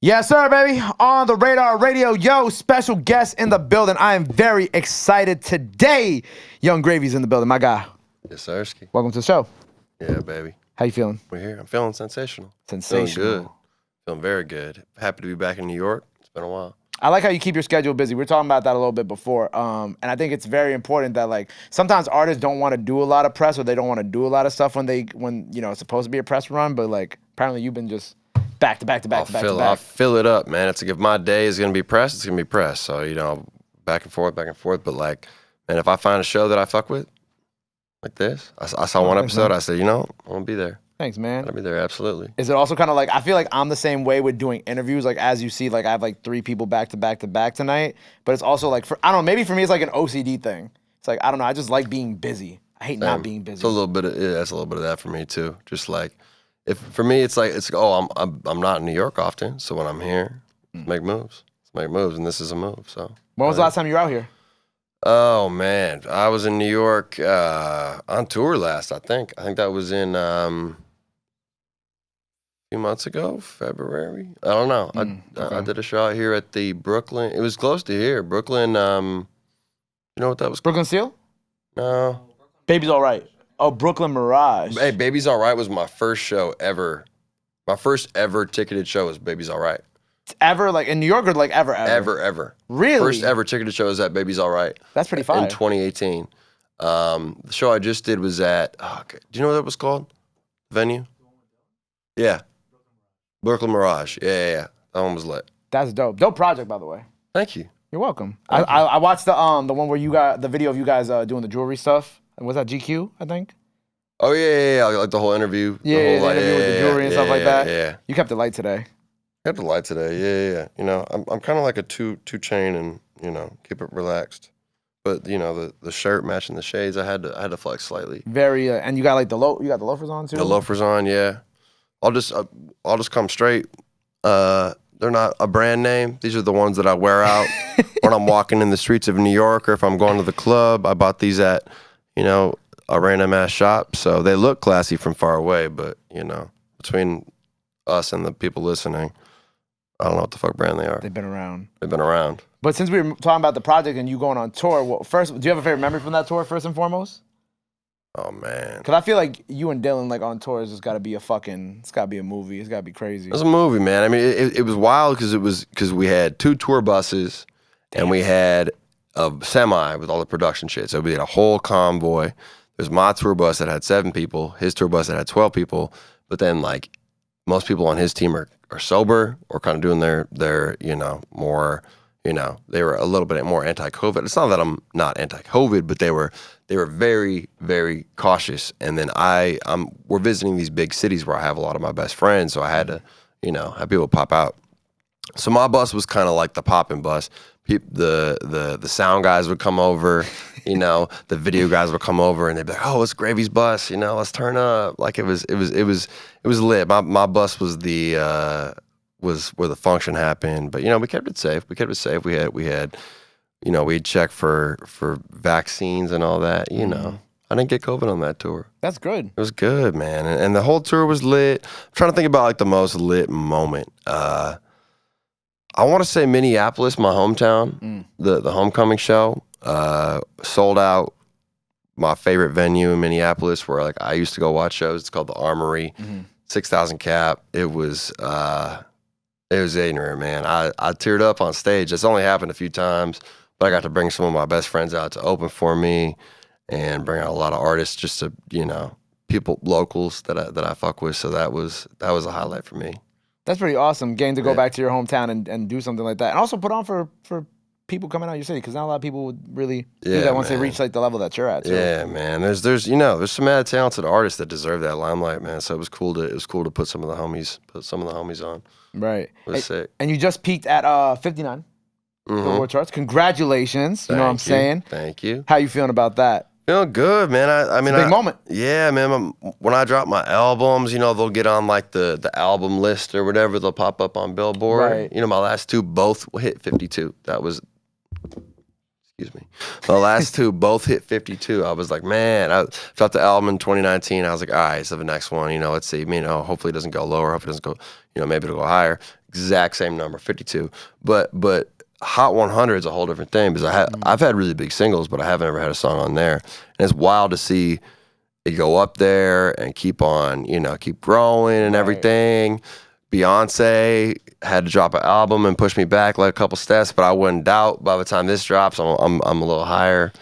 Yes, sir, baby. On the Radar Radio. Yo, special guest in the building. I am very excited today. Young Gravy's in the building, my guy. Yes, sir. Welcome to the show. Yeah, baby. How you feeling? We're here. I'm feeling sensational. Sensational. Feeling good. Feeling very good. Happy to be back in New York. It's been a while. I like how you keep your schedule busy. We were talking about that a little bit before. And I think it's very important that, like, sometimes artists don't want to do a lot of press or they don't want to do a lot of stuff when you know, it's supposed to be a press run, but, like, apparently you've been just back to back to back to back to back. I'll fill it up, man. It's like if my day is going to be pressed, it's going to be pressed. So, you know, back and forth. But, like, man, if I find a show that I fuck with, like this, I saw one episode, I said, you know, I'm going to be there. Thanks, man. I'll be there, absolutely. Is it also kind of like, I feel like I'm the same way with doing interviews. Like, as you see, like, I have like 3 people back to back to back tonight. But it's also like, I don't know, maybe for me it's like an OCD thing. It's like, I don't know, I just like being busy. I hate not being busy. It's a little bit of, yeah, that's a little bit of that for me too. Just like, for me, it's like, oh, I'm not in New York often. So when I'm here, let's make moves. And this is a move, so. When was the last time you were out here? Oh, man. I was in New York on tour last, I think. I think that was in a few months ago, February. I don't know. I did a show out here at the Brooklyn. It was close to here. Brooklyn, you know what that was? Brooklyn Steel? No. Baby's All Right. Oh, Brooklyn Mirage. Hey, Baby's All Right was my first show ever. My first ever ticketed show was Baby's All Right. Ever? Like in New York or like ever? Ever. Really? First ever ticketed show was at Baby's All Right. That's pretty fire. In 2018. The show I just did was at, do you know what that was called? Venue? Yeah. Brooklyn Mirage. Yeah. That one was lit. That's dope. Dope project, by the way. Thank you. You're welcome. I watched the one where you got the video of you guys doing the jewelry stuff. Was that GQ, I think? Oh, yeah. Like the whole interview. Yeah, the whole, interview with the jewelry and stuff like that. Yeah. You kept it light today. Kept it light today. Yeah. You know, I'm kind of like a two chain and, you know, keep it relaxed. But, you know, the shirt matching the shades, I had to flex slightly. Very, and you got like you got the loafers on too? The loafers on, yeah. I'll just come straight. They're not a brand name. These are the ones that I wear out when I'm walking in the streets of New York or if I'm going to the club. I bought these at, you know, a random ass shop. So they look classy from far away, but, you know, between us and the people listening, I don't know what the fuck brand they are. They've been around. But since we were talking about the project and you going on tour, well, first, do you have a favorite memory from that tour, first and foremost? Oh, man. Because I feel like you and Dylan, like, on tours, it's got to be it's got to be a movie. It's got to be crazy. It was a movie, man. I mean, it was wild because we had 2 tour buses and we had a semi with all the production shit. So we had a whole convoy. There's my tour bus that had 7 people, his tour bus that had 12 people. But then, like, most people on his team are sober or kind of doing their you know, more, you know, they were a little bit more anti-COVID. It's not that I'm not anti-COVID, but they were very, very cautious. And then we're visiting these big cities where I have a lot of my best friends, so I had to, you know, have people pop out. So my bus was kind of like the popping bus. The sound guys would come over, you know, the video guys would come over and they'd be like, "Oh, it's Gravy's bus, you know, let's turn up." Like it was lit. My bus was was where the function happened, but you know, we kept it safe. We had, you know, we'd check for vaccines and all that, you know. I didn't get COVID on that tour. That's good. It was good, man. And the whole tour was lit. I'm trying to think about like the most lit moment. I want to say Minneapolis, my hometown, the homecoming show, sold out. My favorite venue in Minneapolis where like I used to go watch shows. It's called the Armory, 6,000 cap. It was ignorant, man. I teared up on stage. It's only happened a few times, but I got to bring some of my best friends out to open for me and bring out a lot of artists just to, you know, people, locals that I fuck with. So that was a highlight for me. That's pretty awesome, getting to go back to your hometown and do something like that. And also put on for people coming out of your city, because not a lot of people would really do that once they reach like the level that you're at. Too. Yeah, man. There's you know, there's some mad talented artists that deserve that limelight, man. So it was cool to put some of the homies on. Right. It was sick. And you just peaked at 59 Billboard charts. Congratulations. You know what I'm saying? Thank you. How you feeling about that? Feeling good, man. I mean, it's a big moment. Yeah, man. When I drop my albums, you know, they'll get on like the album list or whatever. They'll pop up on Billboard. Right. You know, my last 2 both hit 52. That was, excuse me. My last 2 both hit 52. I was like, man, I dropped the album in 2019. I was like, all right, so the next one, you know, let's see. You know, hopefully it doesn't go lower. Hopefully it doesn't go, you know, maybe it'll go higher. exact same number, 52. But Hot 100 is a whole different thing because I've had really big singles, but I haven't ever had a song on there. And it's wild to see it go up there and keep on, keep growing and everything. Beyonce had to drop an album and push me back like a couple steps, but I wouldn't doubt by the time this drops, I'm a little higher.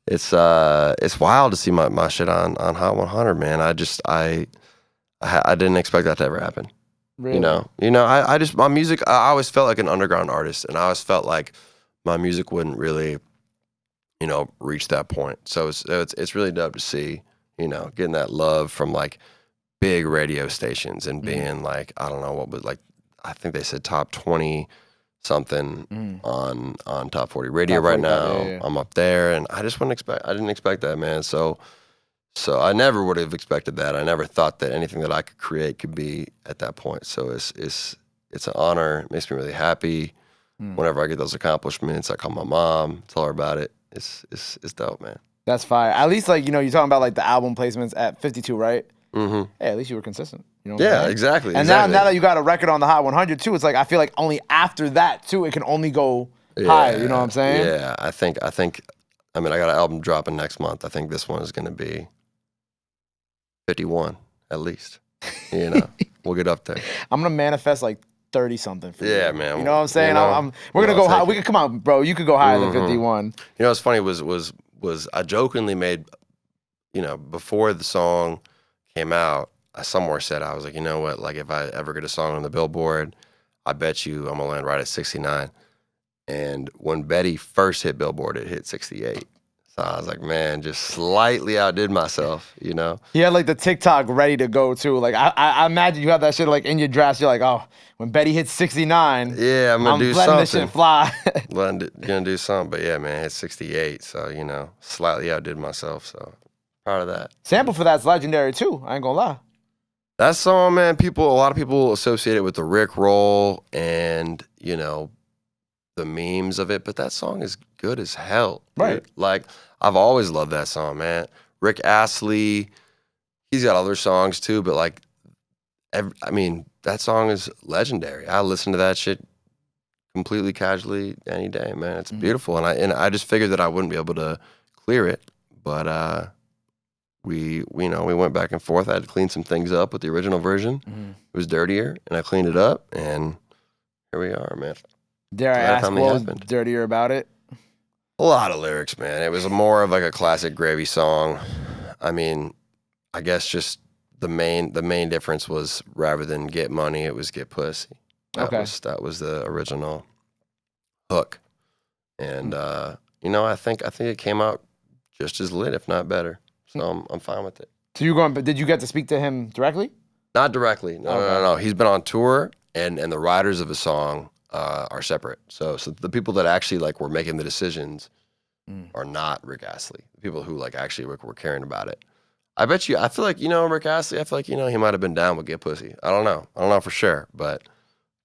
It's wild to see my shit on Hot 100, man. I didn't expect that to ever happen. Really? I just my music. I always felt like an underground artist, and I always felt like my music wouldn't really, reach that point. So it's really dope to see, getting that love from like big radio stations and being like, I don't know what was like, I think they said top 20 something on top 40 radio top 40 right now. Yeah. I'm up there, and I didn't expect that, man. So I never would have expected that. I never thought that anything that I could create could be at that point. So it's an honor. It makes me really happy. Whenever I get those accomplishments, I call my mom, tell her about it. It's dope, man. That's fire. At least you're talking about like the album placements at 52, right? Mm-hmm. Hey, at least you were consistent. Yeah, exactly. And now that you got a record on the Hot 100 too, it's like I feel like only after that too, it can only go higher. You know what I'm saying? Yeah, I think. I got an album dropping next month. I think this one is going to be 51 at least. We'll get up there. I'm gonna manifest like 30 something for you. Yeah, man. You know what I'm saying? We're gonna go high. We could come on, bro. You could go higher than 51. What's funny was I jokingly made, before the song came out, I somewhere said, I was like, you know what? Like if I ever get a song on the Billboard, I bet you I'm gonna land right at 69. And when Betty first hit Billboard, it hit 68. So I was like, man, just slightly outdid myself, He had like the TikTok ready to go too. Like I imagine you have that shit like in your drafts. You're like, oh, when Betty hits 69, yeah, I'm gonna do letting something. this shit fly. Gonna do something, but yeah, man, it hit 68. So slightly outdid myself. So proud of that. Sample for that's legendary too. I ain't gonna lie. That song, man, a lot of people associate it with the Rick roll and the memes of it, but that song is good as hell. Right. Dude. Like, I've always loved that song, man. Rick Astley, he's got other songs too, but like, that song is legendary. I listen to that shit completely casually any day, man. It's beautiful. And I just figured that I wouldn't be able to clear it, but we went back and forth. I had to clean some things up with the original version. It was dirtier, and I cleaned it up, and here we are, man. Dare I ask what was dirtier about it? A lot of lyrics, man. It was more of like a classic Gravy song. I guess just the main difference was rather than get money, it was get pussy. That was the original hook. And I think it came out just as lit, if not better. So I'm fine with it. So did you get to speak to him directly? Not directly. No. He's been on tour, and the writers of the song are separate. So the people that actually like were making the decisions are not Rick Astley. The people who like actually were caring about it. I feel like Rick Astley. I feel like he might have been down with Get Pussy. I don't know for sure, but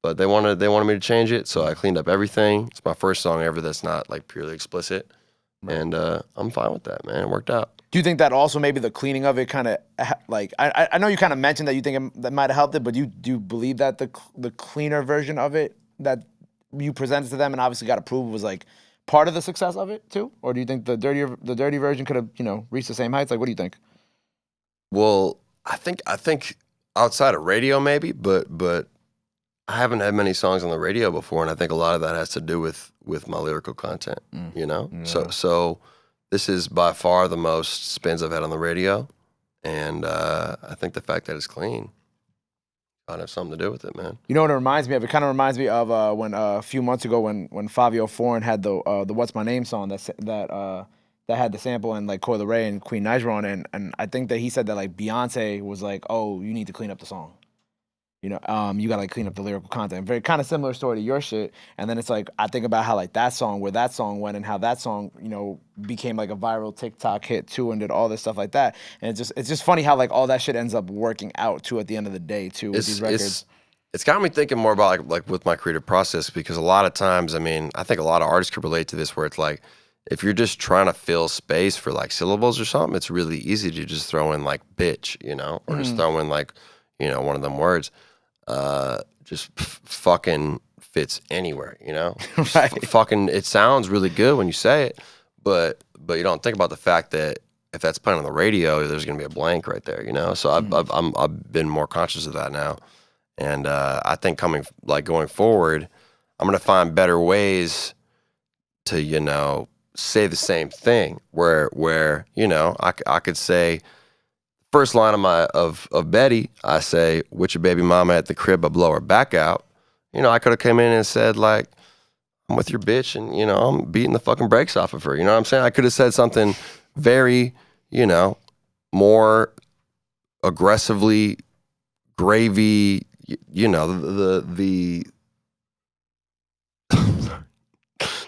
they wanted me to change it, so I cleaned up everything. It's my first song ever that's not like purely explicit, and I'm fine with that, man. It worked out. Do you think that also maybe the cleaning of it kind of like I know you kind of mentioned that you think that might have helped it, but do you believe that the cleaner version of it that you presented to them and obviously got approved was like part of the success of it too? Or do you think the dirty version could have, reached the same heights? Like, what do you think? Well, I think outside of radio maybe, but I haven't had many songs on the radio before, and I think a lot of that has to do with my lyrical content, Yeah. So this is by far the most spins I've had on the radio, and I think the fact that it's clean gotta have something to do with it, man. You know what it reminds me of? It kind of reminds me of when a few months ago when Fabio Foreign had the "What's My Name" song that had the sample and like Coi Leray and Queen Niger on it, and I think that he said that like Beyonce was like, "Oh, you need to clean up the song." You gotta like clean up the lyrical content. Very kind of similar story to your shit. And then it's like I think about how like where that song went and how that song, became like a viral TikTok hit too and did all this stuff like that. And it's just funny how like all that shit ends up working out too at the end of the day too with these records. It's got me thinking more about like with my creative process, because a lot of times, I think a lot of artists could relate to this, where it's like if you're just trying to fill space for like syllables or something, it's really easy to just throw in like bitch, or just throw in like, one of them words. fucking fits anywhere, you know? Right. Fucking, it sounds really good when you say it, but you don't think about the fact that if that's playing on the radio, there's gonna be a blank right there, you know? So I've been more conscious of that now, and I think going forward, I'm gonna find better ways to, you know, say the same thing. Where you know, I could say first line of Betty, I say, "With your baby mama at the crib, I blow her back out." You know, I could have come in and said like, "I'm with your bitch, and you know, I'm beating the fucking brakes off of her." You know what I'm saying? I could have said something very, you know, more aggressively gravy. You know, the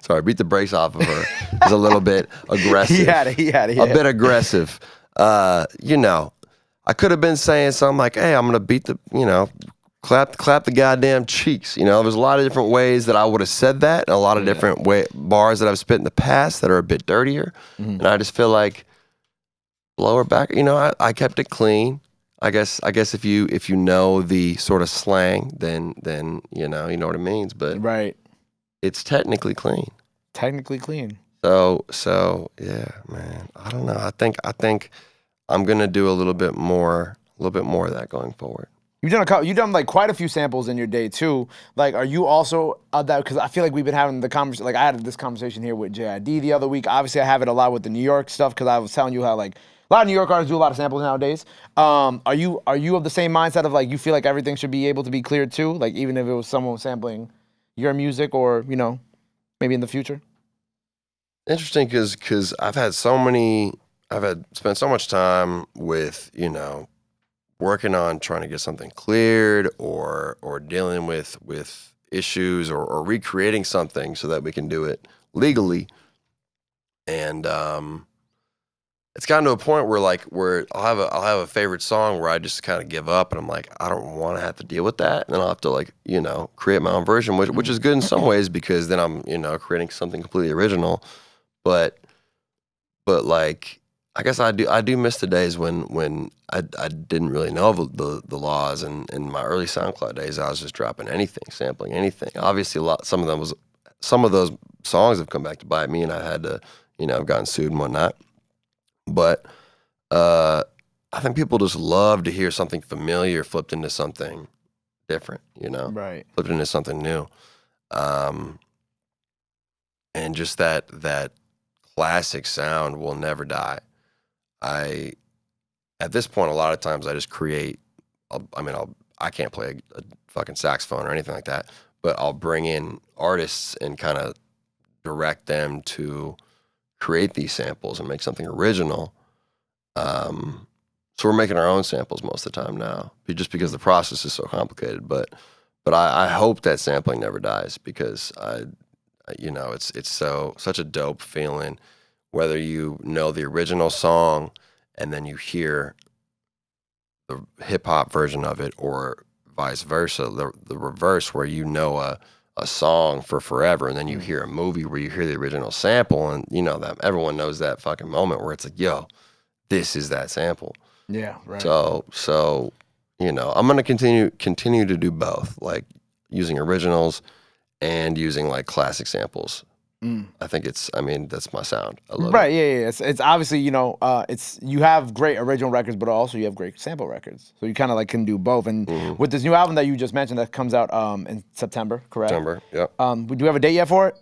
sorry, beat the brakes off of her is a little bit aggressive. He had it. A bit aggressive. You know, I could have been saying something like, "Hey, I'm gonna beat the, you know, clap the goddamn cheeks." You know, there's a lot of different ways that I would have said that, and a lot of different bars that I've spit in the past that are a bit dirtier. And I just feel like blow her back. You know, I kept it clean. I guess if you know the sort of slang, then you know what it means. But Right. it's technically clean. Technically clean. So yeah, man. I don't know. I think I'm gonna do a little bit more of that going forward. You've done like quite a few samples in your day too. Like, are you also that? Because I feel like we've been having the conversation. Like, I had this conversation here with JID the other week. Obviously, I have it a lot with the New York stuff because I was telling you how like a lot of New York artists do a lot of samples nowadays. Are you of the same mindset of like you feel like everything should be able to be cleared too? Like even if it was someone sampling your music or you know maybe in the future. Interesting, because I've spent so much time with, you know, working on trying to get something cleared or dealing with issues or recreating something so that we can do it legally. And it's gotten to a point where I'll have a favorite song where I just kind of give up and I'm like, I don't want to have to deal with that. And then I'll have to like, you know, create my own version, which is good in some ways because then I'm, you know, creating something completely original. But like, I guess I do miss the days when I didn't really know the laws, and in my early SoundCloud days I was just dropping anything, sampling anything. Obviously some of those songs have come back to bite me, and I had to, you know, I've gotten sued and whatnot. But I think people just love to hear something familiar flipped into something different, you know, Right. flipped into something new, and just that classic sound will never die. At this point, a lot of times I just create. I can't play a fucking saxophone or anything like that, but I'll bring in artists and kind of direct them to create these samples and make something original. So we're making our own samples most of the time now, just because the process is so complicated. But I hope that sampling never dies because you know, it's such a dope feeling, whether you know the original song and then you hear the hip hop version of it, or vice versa, the reverse, where you know a song for forever and then you hear a movie where you hear the original sample, and you know that everyone knows that fucking moment where it's like, yo, this is that sample. Yeah, right. So you know, I'm gonna continue to do both, like using originals and using like classic samples. I think that's my sound. I love it. Right, yeah. It's obviously, you know, you have great original records, but also you have great sample records. So you kind of like can do both. And with this new album that you just mentioned that comes out in September, correct? September, yep. Do you have a date yet for it?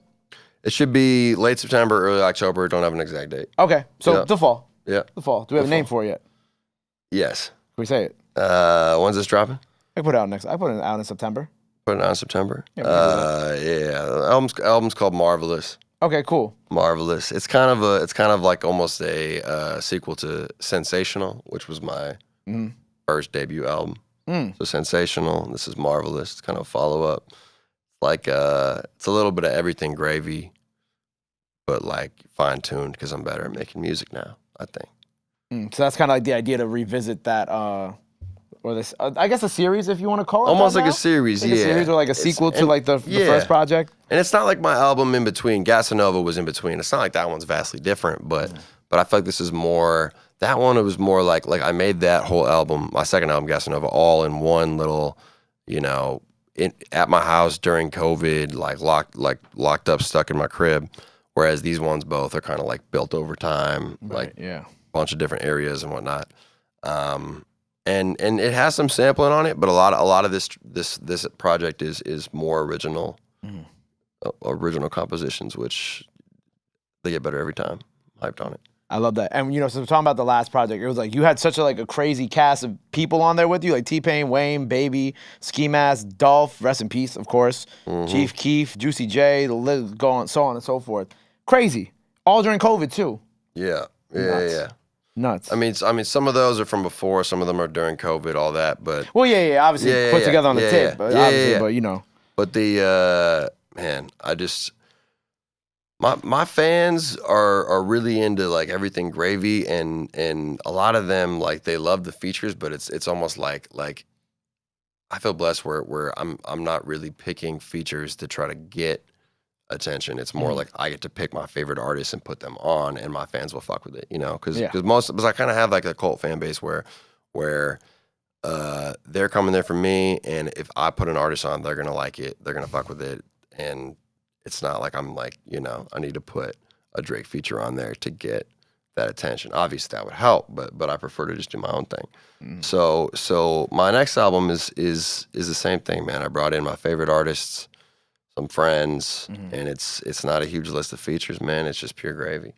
It should be late September, early October. Don't have an exact date. Okay, so Yeah. the fall. Yeah. The fall. Do we have a name for it yet? Yes. Can we say it? When's this dropping? I put it out in September. Put it out in September. Yeah, we can do Yeah. The album's called Marvelous. Okay, cool. Marvelous. It's kind of like almost a sequel to Sensational, which was my first debut album. So Sensational. This is Marvelous. It's kind of a follow up. Like it's a little bit of everything gravy, but like fine tuned because I'm better at making music now, I think. So that's kind of like the idea to revisit that, or this, I guess a series if you want to call it. Almost that like now? a series, Like yeah. a series or like a sequel to like the first project. And it's not like my album in between. Gasanova was in between. It's not like that one's vastly different, but I feel like this is more. That one, it was more like I made that whole album, my second album, Gasanova, all in one little, you know, at my house during COVID, like locked up, stuck in my crib. Whereas these ones both are kind of like built over time, like yeah. bunch of different areas and whatnot. And it has some sampling on it, but a lot of this project is more original, original compositions, which they get better every time. Hyped on it. I love that. And so talking about the last project, it was like you had such a crazy cast of people on there with you, like T-Pain, Wayne, Baby, Ski Mask, Dolph, rest in peace, of course, Chief Keef, Juicy J, the list go on, so on and so forth. Crazy. All during COVID too. Yeah. Nuts. I mean, some of those are from before. Some of them are during COVID, all that. But obviously put together on the tip. But But the man, I just my fans are really into like everything gravy, and a lot of them like they love the features, but it's almost like I feel blessed where I'm not really picking features to try to get attention. It's more like I get to pick my favorite artists and put them on, and my fans will fuck with it, because I kind of have like a cult fan base where they're coming there for me, and if I put an artist on, they're gonna like it, they're gonna fuck with it, and it's not like I'm like I need to put a Drake feature on there to get that attention. Obviously that would help, but I prefer to just do my own thing. So my next album is the same thing, man. I brought in my favorite artists, some friends, and it's not a huge list of features, man. It's just pure gravy.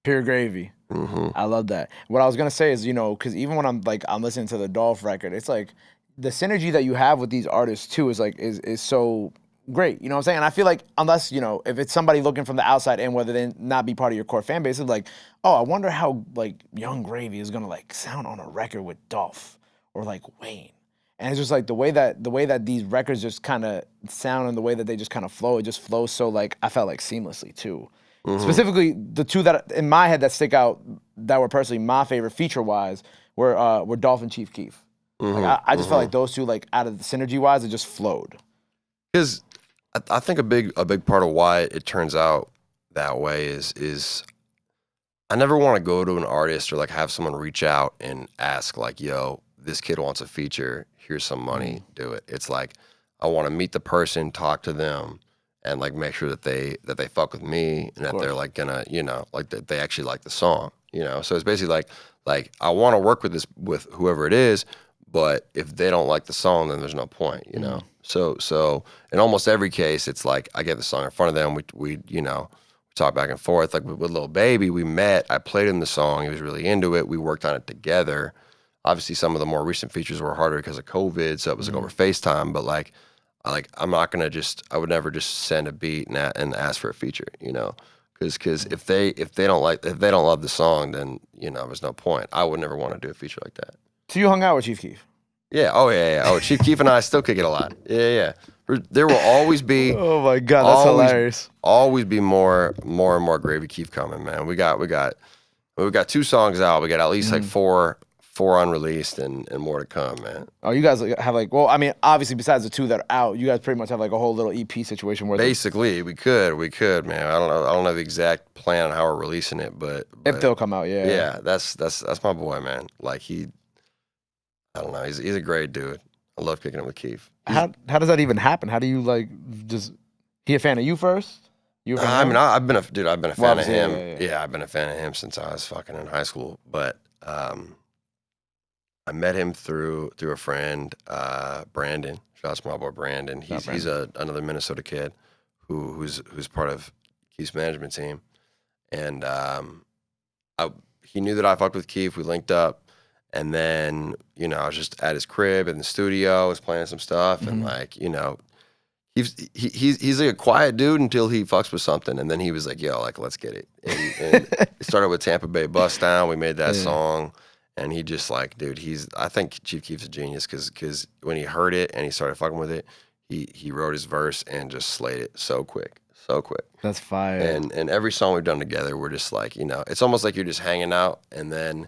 Pure gravy. I love that. What I was gonna say is, because even when I'm listening to the Dolph record, it's like the synergy that you have with these artists too is so great. You know what I'm saying? And I feel like unless if it's somebody looking from the outside in, whether they not be part of your core fan base, it's like, oh, I wonder how Young Gravy is gonna sound on a record with Dolph or Wayne. And it's just the way that these records just kind of sound and the way that they just kind of flow, it just flows so I felt seamlessly too. Specifically, the two that in my head that stick out that were personally my favorite feature wise were Dolph and Chief Keef. I just felt like those two out of the synergy wise, it just flowed. Because I think a big part of why it turns out that way is I never want to go to an artist or have someone reach out and ask yo, this kid wants a feature, here's some money, do it. It's I want to meet the person, talk to them, and make sure that they fuck with me and that they're gonna that they actually like the song, So it's basically I want to work with whoever it is, but if they don't like the song, then there's no point, So in almost every case, it's I get the song in front of them, we talk back and forth. With Lil Baby, we met, I played him the song, he was really into it, we worked on it together. Obviously, some of the more recent features were harder because of COVID, so it was over FaceTime. But I'm not gonna I would never just send a beat and ask for a feature, because if they don't love the song, then there's no point. I would never want to do a feature like that. So you hung out with Chief Keef? Yeah. Oh yeah. Oh, Chief Keef and I still kick it a lot. Yeah. There will always be. Oh my God, that's hilarious. Always be more and more Gravy Keef coming, man. We got 2 songs out. We got at least four unreleased and more to come, man. Oh, you guys have obviously besides the 2 that are out, you guys pretty much have a whole little EP situation where basically we could, man. I don't know the exact plan on how we're releasing it, but if they'll come out, yeah. Yeah, that's my boy, man. I don't know, he's a great dude. I love kicking it with Keef. How does that even happen? How do you he a fan of you first? I've been a fan of him. Yeah, I've been a fan of him since I was fucking in high school, but I met him through a friend, Brandon. Shout out to my boy Brandon. He's another Minnesota kid who's part of Keef's management team, and he knew that I fucked with Keef. We linked up, and then I was just at his crib in the studio, was playing some stuff, and he's a quiet dude until he fucks with something, and then he was like, "Yo, let's get it." And it started with Tampa Bay Bust Down. We made that song. And he just dude, I think Chief Keef's a genius because when he heard it and he started fucking with it, he wrote his verse and just slayed it so quick. That's fire. And every song we've done together, we're just it's almost like you're just hanging out, and then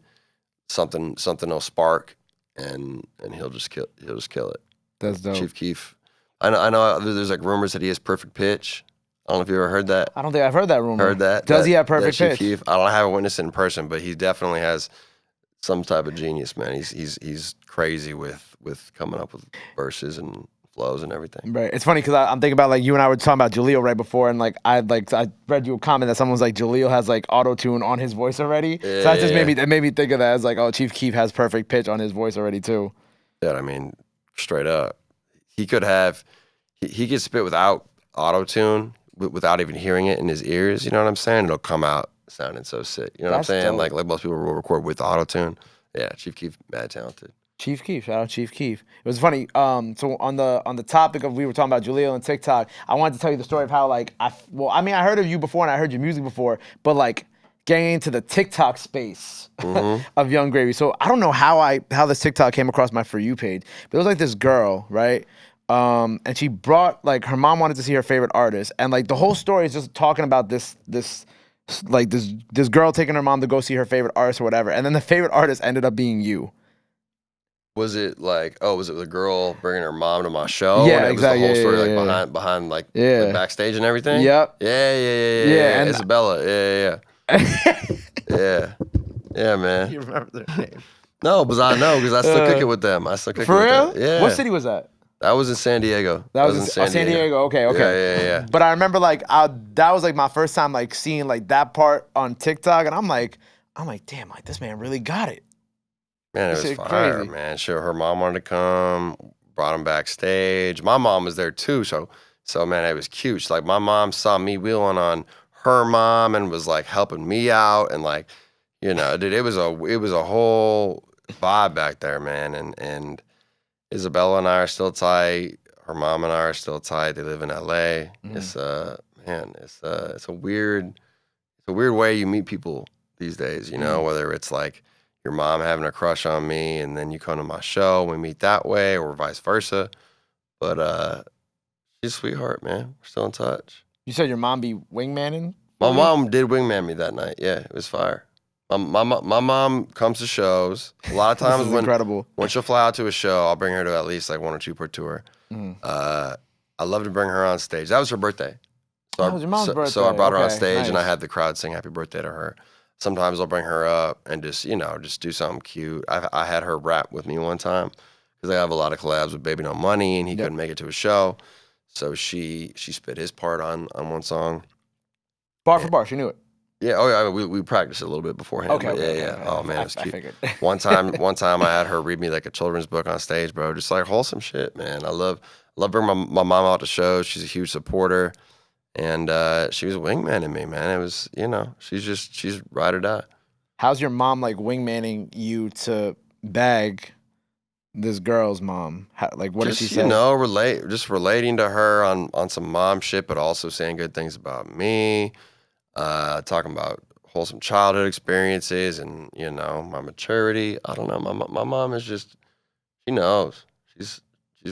something will spark, and he'll just kill it. That's dope. Chief Keef. I know there's rumors that he has perfect pitch. I don't know if you ever heard that. I don't think I've heard that rumor. Heard that? Does he have perfect pitch? Keef, I haven't witnessed it in person, but he definitely has some type of genius, man. He's crazy with coming up with verses and flows and everything. Right. It's funny because I'm thinking about like you and I were talking about Jaleel right before, and like I read you a comment that someone was like Jaleel has like auto tune on his voice already. Yeah, So that just made me think of that as like, oh, Chief Keef has perfect pitch on his voice already too. Yeah, I mean, straight up, he could have, he could spit without auto tune, without even hearing it in his ears. You know what I'm saying? It'll come out sounding so sick. You know what I'm saying? Dope. Like most people will record with auto tune. Yeah, Chief Keef, mad talented. Chief Keef, shout out Chief Keef. It was funny. So on the topic of we were talking about Jaleel and TikTok, I wanted to tell you the story of how like I heard of you before and I heard your music before, but like getting into the TikTok space of Young Gravy. So I don't know how this TikTok came across my For You page, but it was like this girl, right? And she brought like her mom wanted to see her favorite artist, and like the whole story is just talking about this girl taking her mom to go see her favorite artist or whatever, and then the favorite artist ended up being you. Was it like, was it the girl bringing her mom to my show? Yeah, and it exactly. was the whole story, Yeah, like behind like backstage and everything. Yep. Yeah. And Isabella. Yeah. Yeah, man. You remember their name? No, because I still kick it with them. I still kick it with real? them. Yeah. What city was that? That was in San Diego. That was in San Diego. Okay. Yeah. But I remember like that was like my first time like seeing like that part on TikTok, and I'm like, damn, like this man really got it. Man, it was fire, crazy. Man. Sure, her mom wanted to come, brought him backstage. My mom was there too, so man, it was cute. Like my mom saw me wheeling on her mom and was like helping me out, and like, you know, dude, it was a whole vibe back there, man. And Isabella and I are still tight. Her mom and I are still tight. They live in LA. It's it's a weird way you meet people these days, you know, whether it's like your mom having a crush on me and then you come to my show, we meet that way, or vice versa. But she's a sweetheart, man. We're still in touch. You said your mom be wingmanning? My mom did wingman me that night. Yeah, it was fire. My mom comes to shows. A lot of times when she'll fly out to a show, I'll bring her to at least like 1 or 2 per tour. I love to bring her on stage. That was her birthday. So it was your mom's birthday. So I brought her on stage and I had the crowd sing happy birthday to her. Sometimes I'll bring her up and just do something cute. I had her rap with me one time because I have a lot of collabs with Baby No Money and he couldn't make it to a show. So she spit his part on one song. Bar for bar, she knew it. Yeah, we practiced a little bit beforehand. Okay. Yeah. Oh man, it was cute. One time I had her read me like a children's book on stage, bro. Just like wholesome shit, man. I love bringing my mom out to shows. She's a huge supporter. And she was wingmanning me, man. It was, she's ride or die. How's your mom like wingmanning you to bag this girl's mom? What did she say? Relating to her on some mom shit, but also saying good things about me. Talking about wholesome childhood experiences and my maturity. I don't know. My mom is just, she knows. She's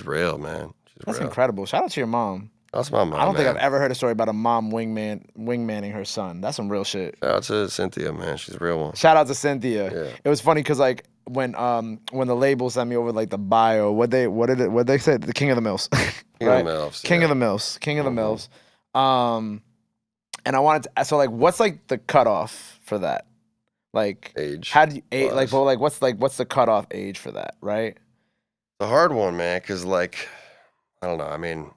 real, man. That's incredible. Shout out to your mom. That's my mom. I don't think I've ever heard a story about a mom wingmanning her son. That's some real shit. Shout out to Cynthia, man. She's a real one. Shout out to Cynthia. Yeah. It was funny because like when the label sent me over like the bio, what did they say? The King of the Milfs. King of the Milfs. King of the Milfs. King of the Milfs. And I wanted to, so like what's like the cutoff for that? Like age. How do you what's the cutoff age for that, right? The hard one, man, because like I don't know. I mean,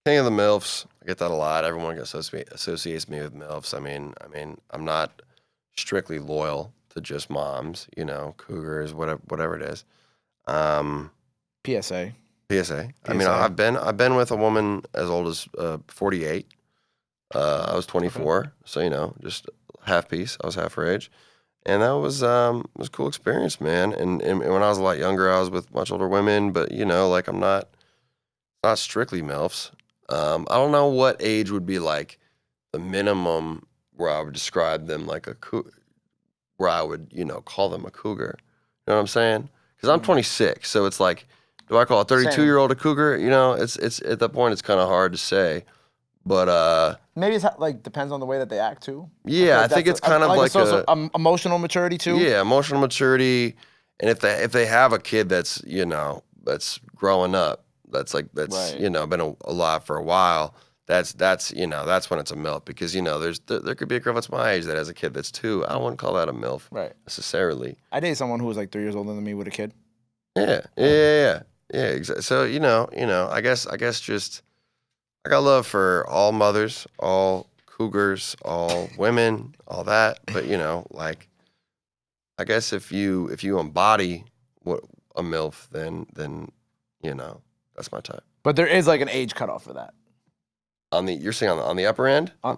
King of the Milfs, I get that a lot. Everyone associates me with Milfs. I mean, I'm not strictly loyal to just moms, cougars, whatever it is. PSA. I mean, I've been with a woman as old as 48. I was 24, so just half piece. I was half her age, and that was a cool experience, man. And when I was a lot younger, I was with much older women, but like I'm not strictly MILFs. I don't know what age would be like the minimum where I would describe them like where I would call them a cougar. You know what I'm saying? Because I'm 26, so it's like, do I call a 32-year-old a cougar? It's at that point it's kind of hard to say. But maybe it's like depends on the way that they act too. Yeah, I think it's kind of like emotional maturity too. Yeah, emotional maturity, and if they have a kid that's that's growing up, that's right. Been alive for a while, that's when it's a MILF, because there could be a girl that's my age that has a kid that's 2. I wouldn't call that a MILF, right? Necessarily. I dated someone who was like 3 years older than me with a kid. Yeah. Yeah, exactly. So I guess just I got love for all mothers, all cougars, all women, all that. But like I guess if you embody what a MILF, then that's my type. But there is like an age cutoff for that. You're saying on the upper end? Well,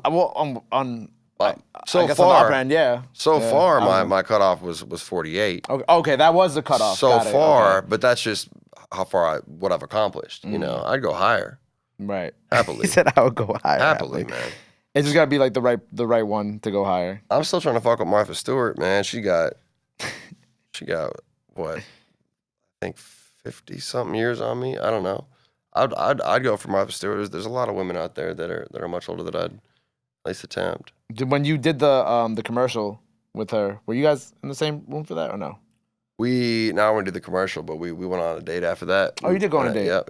I So guess on the upper far, end, yeah. so Yeah, far I don't know. my cutoff was 48. Okay, that was the cutoff. So Got it. far, Okay. but that's just how far what I've accomplished. I'd go higher Right. happily. He said I would go higher. Happily, man. It's just gotta be like the right one to go higher. I'm still trying to fuck with Martha Stewart, man. She got what? I think 50 something years on me. I don't know. I'd go for Martha Stewart. There's a lot of women out there that are much older that I'd at least attempt. When you did the commercial with her, were you guys in the same room for that or no? We not only did the commercial, but we went on a date after that. Oh, you did go on a date? Yep.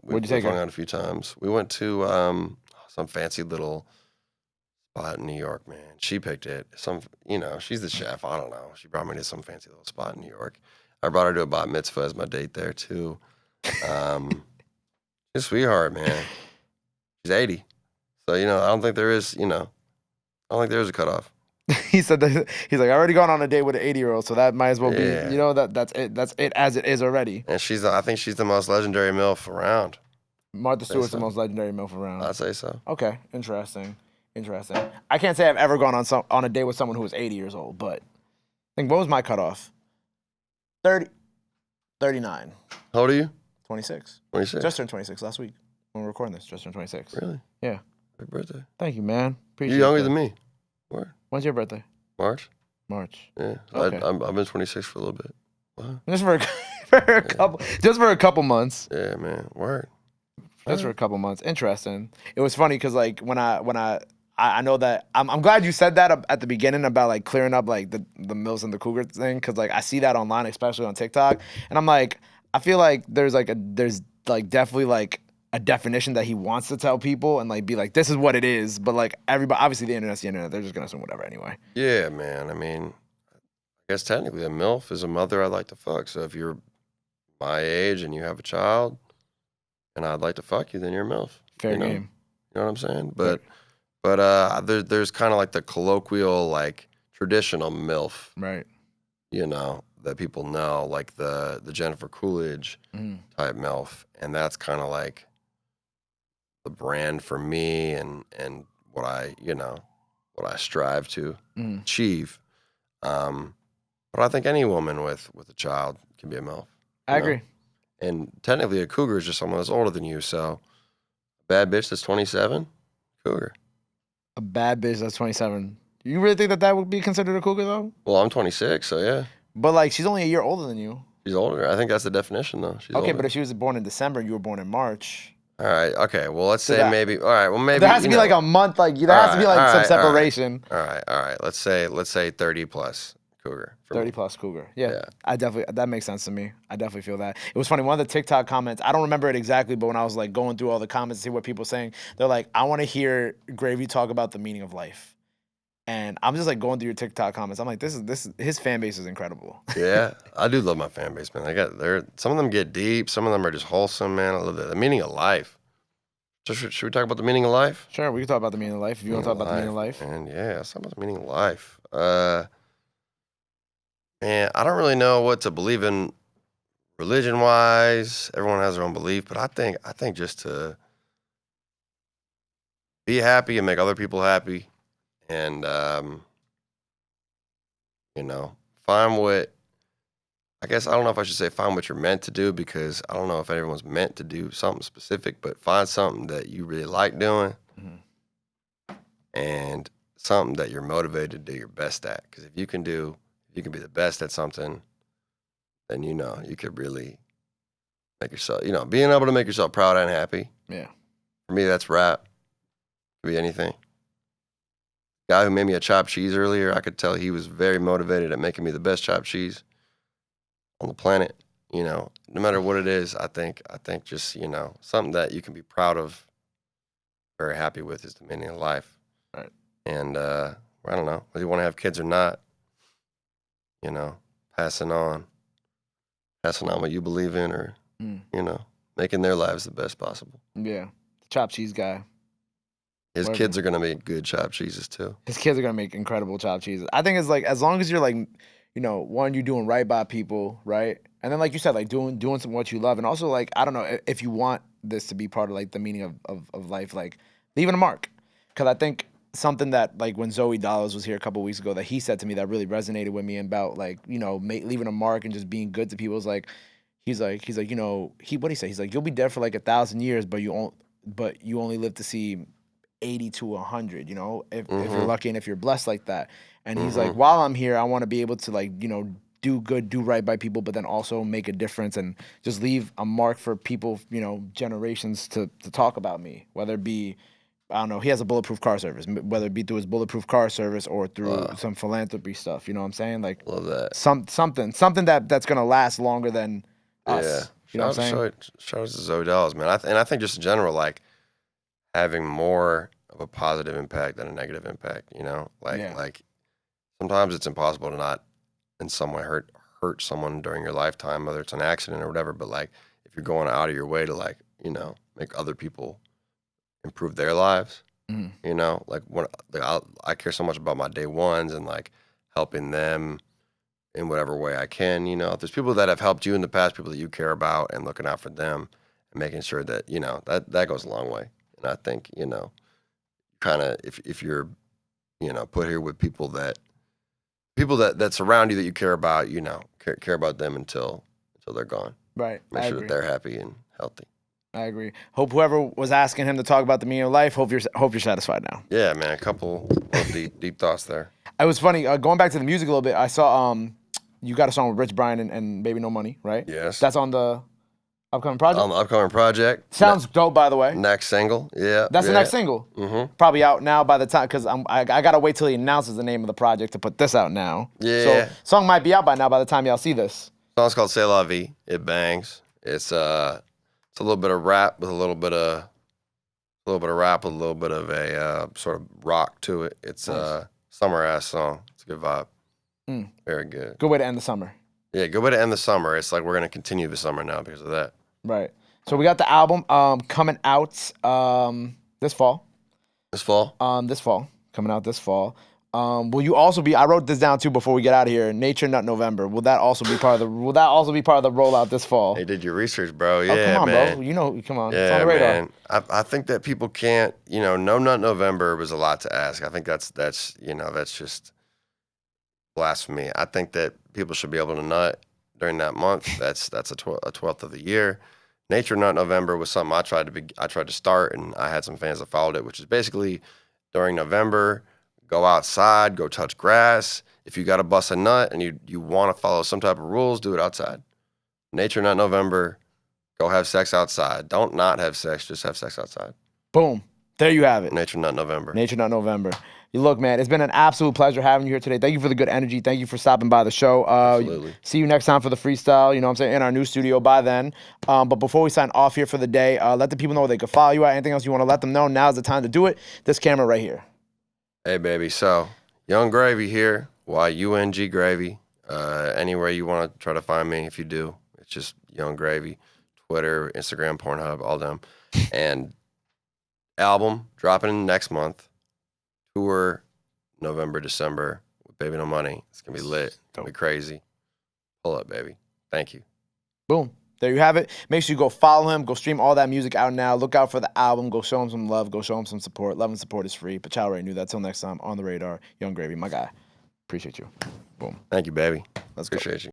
Where'd you take her? We've gone out a few times. We went to some fancy little spot in New York, man. She picked it. She's the chef. I don't know. She brought me to some fancy little spot in New York. I brought her to a bat mitzvah as my date there too. She's a sweetheart, man. She's 80. So, I don't think there is, a cutoff. He said that he's like, I already gone on a date with an 80-year-old, so that might as well be, Yeah. that's it as it is already. And I think she's the most legendary MILF around. Martha Stewart's so. the most legendary MILF around. I'd say so. Okay, interesting. I can't say I've ever gone on a date with someone who was 80 years old, but I think what was my cutoff? 30, 39, How old are you? 26. 26. Just turned 26 last week when we were recording this. Just turned 26. Really? Yeah. Happy birthday. Thank you, man. Appreciate You're younger that. than me. Where? When's your birthday? March? March. Yeah. Okay. I've been 26 for a little bit. Wow. Just for a couple months. Yeah, man. Word. Just for a couple months. Interesting. It was funny because like when I know that I'm glad you said that at the beginning about like clearing up like the Milfs and the Cougar thing, because like I see that online, especially on TikTok, and I'm like, I feel like there's definitely like a definition that he wants to tell people and like be like, this is what it is, but like everybody, obviously the internet's the internet, they're just gonna assume whatever anyway. Yeah, man. I mean, I guess technically a MILF is a mother I'd like to fuck. So if you're my age and you have a child and I'd like to fuck you, then you're a MILF. Fair game. You know what I'm saying? But there's kind of like the colloquial, like traditional MILF, Right. That people know, like the Jennifer Coolidge type MILF, and that's kind of like the brand for me and what I strive to achieve. But I think any woman with a child can be a MILF. I agree. And technically a cougar is just someone that's older than you. So a bad bitch that's 27, cougar. A bad bitch that's 27. You really think that would be considered a cougar though? Well, I'm 26, so yeah. But like she's only a year older than you. She's older. I think that's the definition though. She's okay, older. but if she was born in December and you were born in March. All right. Okay. Well, let's say maybe. All right. Well, maybe there has to be like a month. Like there has to be like some separation. All right. Let's say 30 plus cougar. 30 plus cougar. Yeah. That makes sense to me. I definitely feel that. It was funny. One of the TikTok comments, I don't remember it exactly, but when I was like going through all the comments to see what people were saying, they're like, I want to hear Gravy talk about the meaning of life. And I'm just like going through your TikTok comments. I'm like, this is his fan base is incredible. Yeah, I do love my fan base, man. Some of them get deep. Some of them are just wholesome, man. I love the meaning of life. Should we talk about the meaning of life? Sure, we can talk about the meaning of life. If you want to talk about the meaning of life. And yeah, let's talk about the meaning of life. Man, I don't really know what to believe in religion-wise. Everyone has their own belief, but I think just to be happy and make other people happy, and find what. I guess I don't know if I should say find what you're meant to do, because I don't know if everyone's meant to do something specific, but find something that you really like doing, and something that you're motivated to do your best at. Because if you can be the best at something, then you could really make yourself, being able to make yourself proud and happy. Yeah. For me, that's rap. Could be anything. Guy who made me a chopped cheese earlier, I could tell he was very motivated at making me the best chopped cheese on the planet. No matter what it is, I think just, something that you can be proud of, very happy with, is the meaning of life. Right. And I don't know, whether you want to have kids or not, passing on what you believe in, or You know, making their lives the best possible. Yeah. Chopped cheese guy. His Whatever. kids are gonna make good chopped cheeses too. His kids are gonna make incredible chopped cheeses. I think it's like as long as you're like, you know, one, you're doing right by people, right? And then like you said, like doing some what you love, and also like I don't know if you want this to be part of like the meaning of life, like leaving a mark. Because I think something that like when Zoe Dallas was here a couple weeks ago that he said to me that really resonated with me about like you know leaving a mark and just being good to people is like he's like you know what he say he's like you'll be dead for like 1,000 years but you only live to see 80 to 100, you know, if you're lucky and if you're blessed like that. And he's like, while I'm here, I want to be able to like, you know, do good, do right by people, but then also make a difference and just leave a mark for people, you know, generations to talk about me, whether it be, I don't know, he has a bulletproof car service, whether it be through his bulletproof car service or through some philanthropy stuff, you know what I'm saying? Like, Love that. Something that's going to last longer than us. Yeah. You know what I'm saying? Shout out to Zoe Dallas, man. I think just in general, like having more of a positive impact than a negative impact. You know, like sometimes it's impossible to not in some way hurt someone during your lifetime, whether it's an accident or whatever. But like if you're going out of your way to like you know make other people improve their lives, you know, like when I care so much about my day ones and like helping them in whatever way I can. You know, if there's people that have helped you in the past, people that you care about, and looking out for them and making sure that you know that goes a long way. And I think you know, kind of if you're you know put here with people that surround you that you care about, you know, care about them until they're gone. Right. Make sure that they're happy and healthy. I agree. Hope whoever was asking him to talk about the meaning of life, hope you're satisfied now. Yeah, man. A couple deep thoughts there. It was funny going back to the music a little bit. I saw you got a song with Rich Brian and Baby No Money, right? Yes. That's on the upcoming project. On the upcoming project. Sounds dope, by the way. Next single. Yeah. That's the next single. Probably out now by the time because I gotta wait till he announces the name of the project to put this out now. Yeah. So song might be out by now by the time y'all see this. Song's called C'est La Vie. It bangs. It's a little bit of rap with a little bit of rap with a little bit of a sort of rock to it. It's a summer ass song. It's a good vibe. Very good. Good way to end the summer. Yeah, good way to end the summer. It's like we're gonna continue the summer now because of that. Right. So we got the album coming out this fall. This fall? Coming out this fall. Will you also be? I wrote this down too before we get out of here. Nature Nut November. Will that also be part of the? Will that also be part of the rollout this fall? They did your research, bro. Yeah, come on, man. bro. You know, come on. Yeah, it's on the radar. man. I think that people can't. You know, No Nut November was a lot to ask. I think that's you know that's just blasphemy. I think that people should be able to nut during that month. That's a 12th of the year. Nature Nut November was something I tried to start, and I had some fans that followed it, which is basically during November. Go outside, go touch grass. If you got to bust a nut and you want to follow some type of rules, do it outside. Nature Nut November, go have sex outside. Don't not have sex, just have sex outside. Boom. There you have it. Nature Nut November. Nature Nut November. You look, man, it's been an absolute pleasure having you here today. Thank you for the good energy. Thank you for stopping by the show. Absolutely. See you next time for the freestyle, you know what I'm saying, in our new studio by then. But before we sign off here for the day, let the people know where they can follow you at. Anything else you want to let them know, now's the time to do it. This camera right here. Hey, baby. So, Young Gravy here. YUNG Gravy. Anywhere you want to try to find me, if you do, it's just Young Gravy. Twitter, Instagram, Pornhub, all them. And album dropping next month. Tour November, December with Baby No Money. It's going to be lit. It's going to be crazy. Pull up, baby. Thank you. Boom. There you have it. Make sure you go follow him. Go stream all that music out now. Look out for the album. Go show him some love. Go show him some support. Love and support is free. But y'all already knew that. Till next time, on the radar, Young Gravy, my guy. Appreciate you. Boom. Thank you, baby. Let's go. Appreciate you.